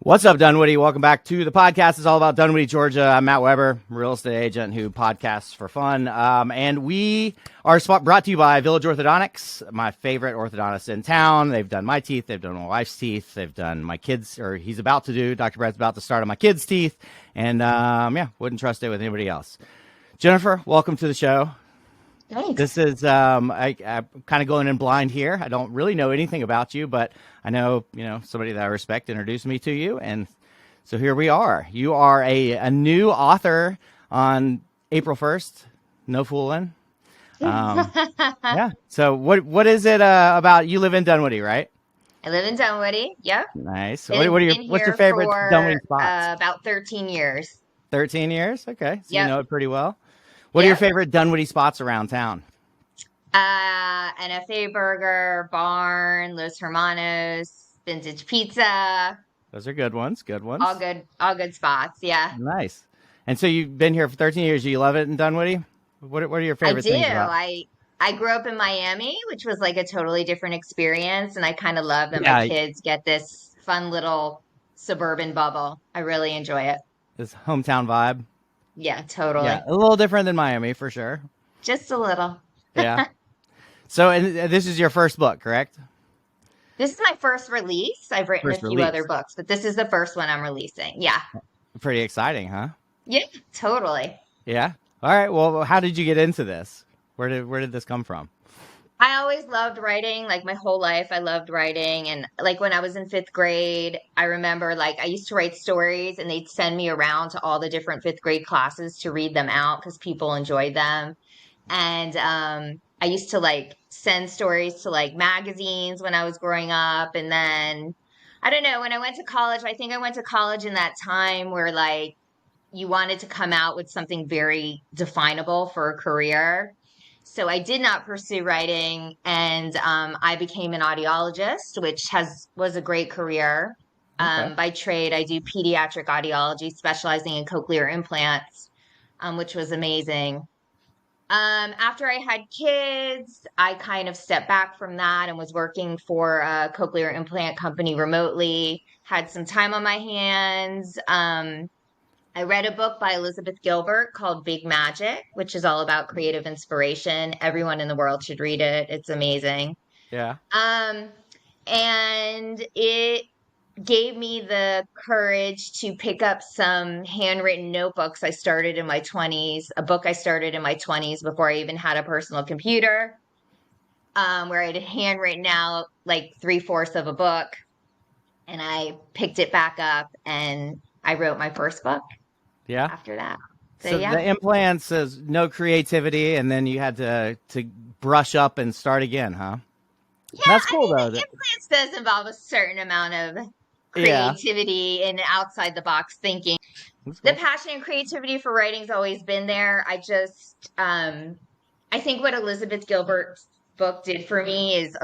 What's up, Dunwoody? Welcome back to the podcast. It's all about Dunwoody, Georgia. I'm Matt Weber, real estate agent who podcasts for fun. And we are brought to you by Village Orthodontics, my favorite orthodontist in town. They've done my teeth. They've done my wife's teeth. They've done my kids, or he's about to do. Dr. Brett's about to start on my kids' teeth. And wouldn't trust it with anybody else. Jenifer, welcome to the show. Thanks. This is I'm kind of going in blind here. I don't really know anything about you, but I know somebody that I respect introduced me to you, and so here we are. You are a new author on April 1st. No fooling. Yeah. So what is it about? You live in Dunwoody, right? I live in Dunwoody. Yep. Nice. What's your favorite Dunwoody spots? About 13 years. 13 years. Okay. So Yep. You know it pretty well. What are your favorite Dunwoody spots around town? NFA Burger, Barn, Los Hermanos, Vintage Pizza. Those are good ones. Good ones. All good spots. Yeah. Nice. And so you've been here for 13 years. Do you love it in Dunwoody? What are your favorite things about it? I grew up in Miami, which was like a totally different experience. And I kind of love that my kids get this fun little suburban bubble. I really enjoy it. This hometown vibe. Yeah, totally. Yeah, a little different than Miami for sure. Just a little. Yeah. So, and this is your first book, correct? This is my first release. I've written a few other books, but this is the first one I'm releasing. Yeah. Pretty exciting, huh? Yeah, totally. Yeah. All right. Well, how did you get into this? Where did this come from? I always loved writing, like my whole life. I loved writing. And like when I was in fifth grade, I remember like I used to write stories and they'd send me around to all the different fifth grade classes to read them out because people enjoyed them. And I used to like send stories to like magazines when I was growing up. And then I don't know, when I went to college, I think I went to college in that time where like you wanted to come out with something very definable for a career. So I did not pursue writing, and I became an audiologist, which was a great career. Okay. By trade, I do pediatric audiology, specializing in cochlear implants, which was amazing. After I had kids, I kind of stepped back from that and was working for a cochlear implant company remotely, had some time on my hands. I read a book by Elizabeth Gilbert called Big Magic, which is all about creative inspiration. Everyone in the world should read it. It's amazing. Yeah. And it gave me the courage to pick up some handwritten notebooks I started in my 20s, a book I started in my 20s before I even had a personal computer, where I had handwritten out like 3/4 of a book. And I picked it back up and I wrote my first book. Yeah. After that. So the implants is no creativity, and then you had to brush up and start again, huh? Yeah, that's cool though. Implants does involve a certain amount of creativity and outside the box thinking. Cool. The passion and creativity for writing's always been there. I just I think what Elizabeth Gilbert's book did for me is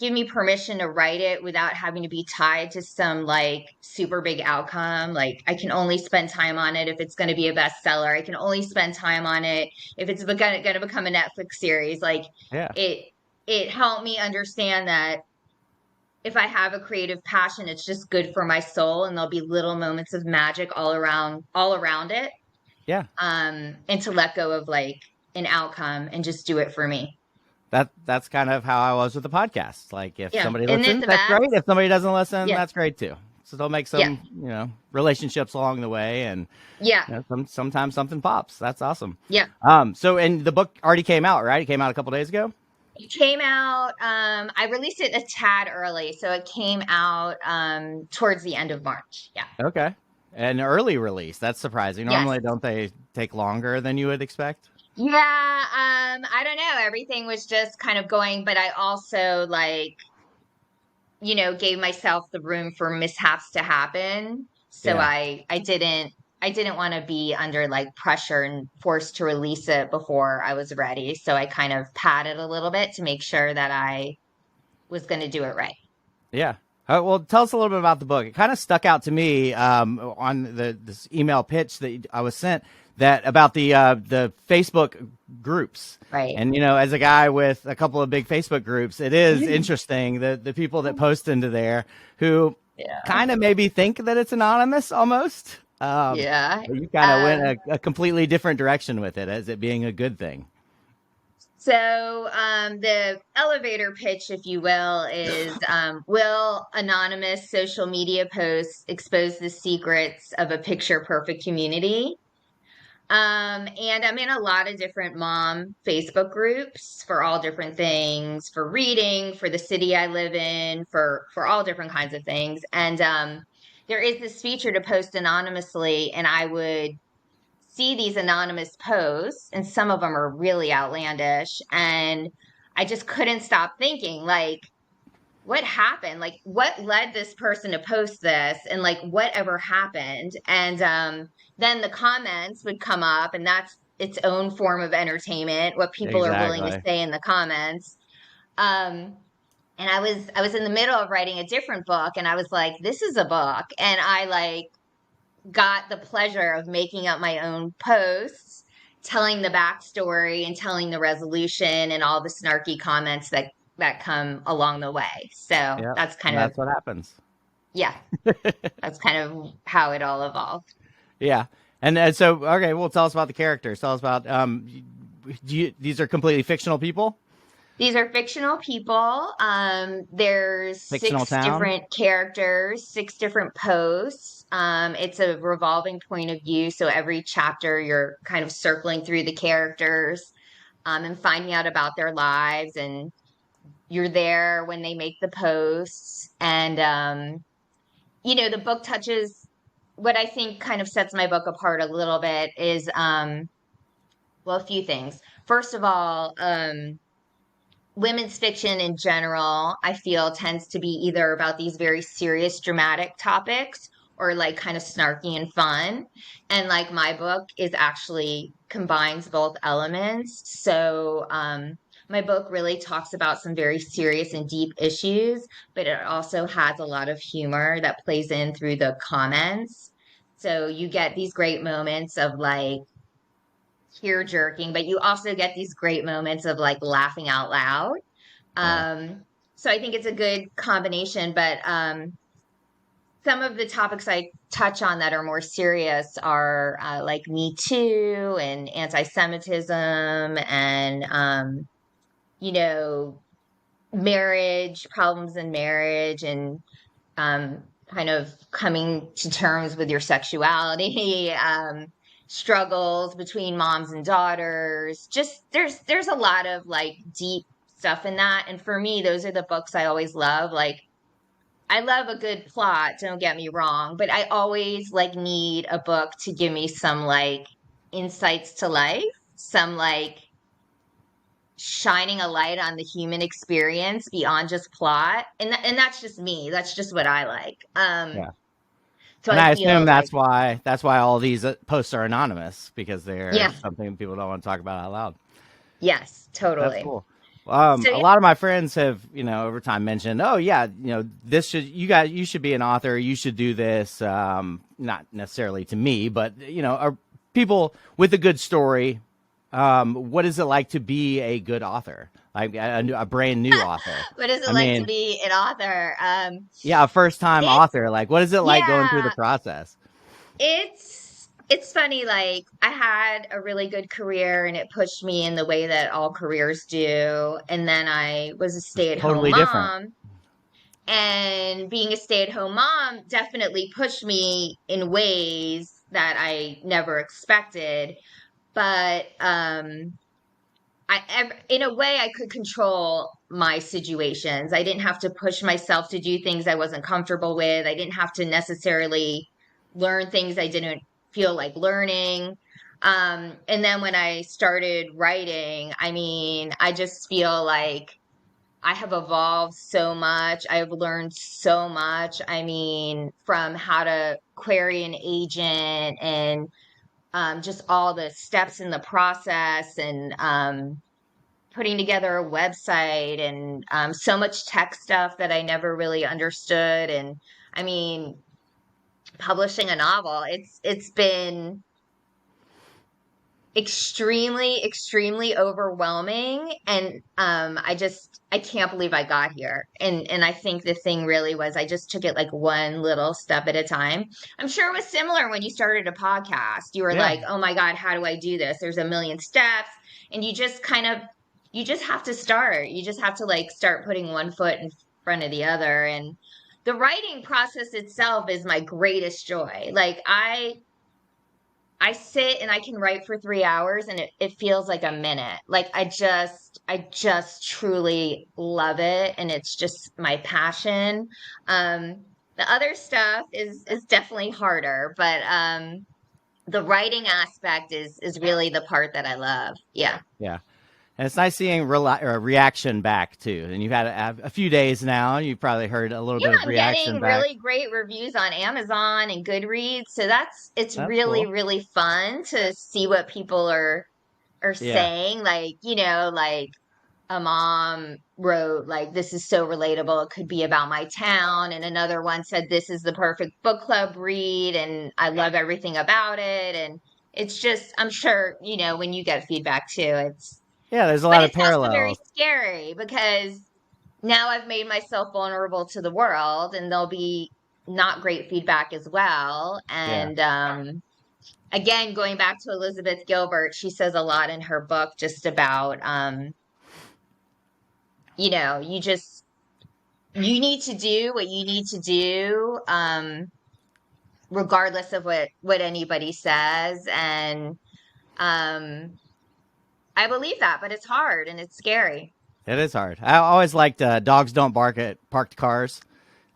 give me permission to write it without having to be tied to some like super big outcome. Like I can only spend time on it if it's going to be a bestseller. I can only spend time on it if it's going to become a Netflix series. Like it helped me understand that if I have a creative passion, it's just good for my soul, and there'll be little moments of magic all around it. Yeah. And to let go of like an outcome and just do it for me. That's kind of how I was with the podcast. Like if somebody listens, that's great. If somebody doesn't listen, that's great too. So they'll make some, relationships along the way, and sometimes something pops. That's awesome. Yeah. So and the book already came out, right? It came out a couple days ago. It came out. I released it a tad early, so it came out towards the end of March. Yeah. Okay. An early release. That's surprising. Normally, don't they take longer than you would expect? Yeah, I don't know. Everything was just kind of going, but I also gave myself the room for mishaps to happen. So I didn't want to be under like pressure and forced to release it before I was ready. So I kind of padded a little bit to make sure that I was going to do it right. Yeah. Well, tell us a little bit about the book. It kind of stuck out to me on this email pitch that I was sent. That about the Facebook groups. Right. And, as a guy with a couple of big Facebook groups, it is interesting the people that post into there who Yeah. kind of maybe think that it's anonymous almost. Yeah. But you kind of went a completely different direction with it as it being a good thing. So the elevator pitch, if you will, is will anonymous social media posts expose the secrets of a picture perfect community? And I'm in a lot of different mom Facebook groups for all different things, for reading, for the city I live in, for all different kinds of things. And there is this feature to post anonymously, and I would see these anonymous posts, and some of them are really outlandish. And I just couldn't stop thinking, like, what happened? Like, what led this person to post this? And like, whatever happened? And then the comments would come up, and that's its own form of entertainment, what people are willing to Exactly. say in the comments. And I was in the middle of writing a different book, and I was like, this is a book. And I like got the pleasure of making up my own posts, telling the backstory and telling the resolution and all the snarky comments that come along the way. So Yeah. that's kind And of, that's what happens. yeah, that's kind of how it all evolved. Yeah. And so, okay, well, tell us about the characters. Tell us about, these are completely fictional people? These are fictional people. There's Fictional six town? different characters, six different posts. It's a revolving point of view. So every chapter you're kind of circling through the characters, and finding out about their lives, and you're there when they make the posts. And, the book touches what I think kind of sets my book apart a little bit is, well, a few things. First of all, women's fiction in general, I feel tends to be either about these very serious, dramatic topics or like kind of snarky and fun. And like my book is actually combines both elements. So, my book really talks about some very serious and deep issues, but it also has a lot of humor that plays in through the comments. So you get these great moments of like tear jerking, but you also get these great moments of like laughing out loud. Yeah. So I think it's a good combination, but some of the topics I touch on that are more serious are like Me Too and anti-Semitism and, you know, marriage, problems in marriage, and kind of coming to terms with your sexuality, struggles between moms and daughters. Just there's a lot of like deep stuff in that. And for me, those are the books I always love. Like I love a good plot, don't get me wrong, but I always like need a book to give me some like insights to life, some like shining a light on the human experience beyond just plot. And that's just me. That's just what I like. Yeah. So And I I assume feel like, that's why all these posts are anonymous, because they're yeah, something people don't want to talk about out loud. yes, That's totally. cool. So A yeah, lot of my friends have, over time mentioned, oh yeah, you should be an author. You should do this. Not necessarily to me, but are people with a good story. What is it like to be a good author? Like a brand new author? what is it I like to mean, be an author? yeah, a first time It's author. Like, what is it like going through the yeah, process? it's funny. Like I had a really good career, and it pushed me in the way that all careers do. And then I was a It's stay-at-home totally different. mom, and being a stay-at-home mom definitely pushed me in ways that I never expected. But in a way, I could control my situations. I didn't have to push myself to do things I wasn't comfortable with. I didn't have to necessarily learn things I didn't feel like learning. And then when I started writing, I mean, I just feel like I have evolved so much. I've learned so much. I mean, from how to query an agent and just all the steps in the process, and putting together a website, and so much tech stuff that I never really understood. And I mean, publishing a novel, it's been extremely, extremely overwhelming. And I can't believe I got here. And I think the thing really was I just took it like one little step at a time. I'm sure it was similar when you started a podcast. You were Yeah. like, oh my God, how do I do this? There's a million steps. And you just have to start. You just have to like start putting one foot in front of the other. And the writing process itself is my greatest joy. Like I sit and I can write for 3 hours and it feels like a minute. Like I just truly love it. And it's just my passion. The other stuff is definitely harder, but, the writing aspect is really the part that I love. Yeah. Yeah. And it's nice seeing reaction back too. And you've had a few days now. You've probably heard a little bit of I'm reaction getting back. really great reviews on Amazon and Goodreads. So it's That's really, cool. really fun to see what people are Yeah. saying. Like, like a mom wrote like, this is so relatable. It could be about my town. And another one said, this is the perfect book club read. And I love everything about it. And it's just, I'm sure, when you get feedback too, Yeah, there's a but lot of it's also very parallels. scary because now I've made myself vulnerable to the world and there'll be not great feedback as well. Yeah. And, again, going back to Elizabeth Gilbert, she says a lot in her book just about, you need to do what you need to do, regardless of what anybody says. And, I believe that, but it's hard and it's scary. It is hard. I always liked dogs don't bark at parked cars.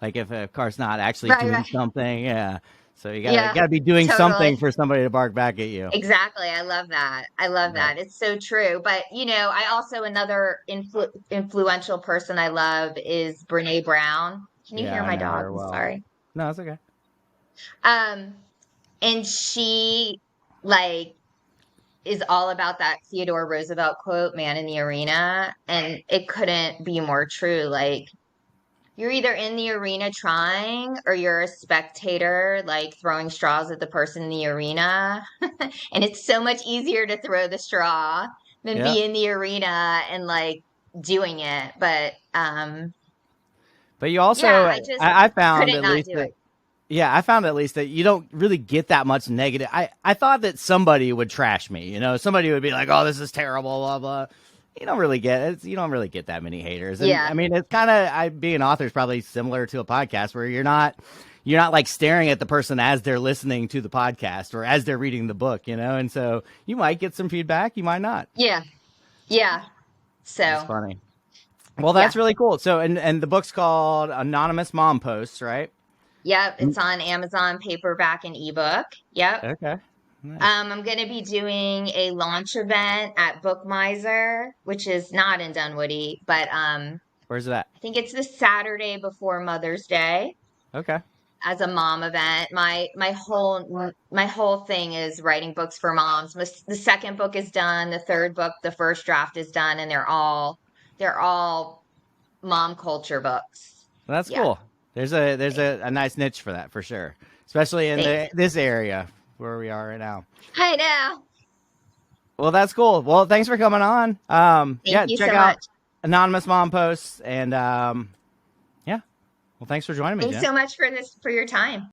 Like if a car's not actually Right, doing right. something, yeah. So you Yeah, gotta be doing something totally. for somebody to bark back at you. Exactly. I love that. I love Right. that. It's so true. But, I also, another influential person I love is Brene Brown. Can you Yeah, hear I my know dog? her I'm well. sorry. No, it's okay. Um, and she like is all about that Theodore Roosevelt quote, man in the arena. And it couldn't be more true. Like, you're either in the arena trying or you're a spectator, like throwing straws at the person in the arena. And it's so much easier to throw the straw than Yeah. be in the arena and like doing it. But you also, Yeah, I just I found couldn't at not least do that, it. yeah, I found at least that you don't really get that much negative. I thought that somebody would trash me, somebody would be like, oh, this is terrible, blah, blah. You don't really get it. You don't really get that many haters. And I Yeah. mean, it's kind of, being an author is probably similar to a podcast where you're not like staring at the person as they're listening to the podcast or as they're reading the book, and so you might get some feedback, you might not. Yeah. Yeah. That's So, funny. Well, that's yeah. really cool. So, and the book's called Anonymous Mom Posts, right? Yep. It's on Amazon paperback and ebook. Yep. Okay. Nice. I'm going to be doing a launch event at Book Miser, which is not in Dunwoody, but Where's it at? I think it's the Saturday before Mother's Day Okay. as a mom event. My whole thing is writing books for moms. The second book is done, the third book, the first draft is done, and they're all mom culture books. Well, that's Yeah. cool. There's a nice niche for that for sure, especially in Thanks. this area where we are right now. I know. Well, that's cool. Well, thanks for coming on. Thank Yeah, you check so out much. Anonymous Mom Posts, and yeah. Well, thanks for joining me, Thanks Jen. so much for your time.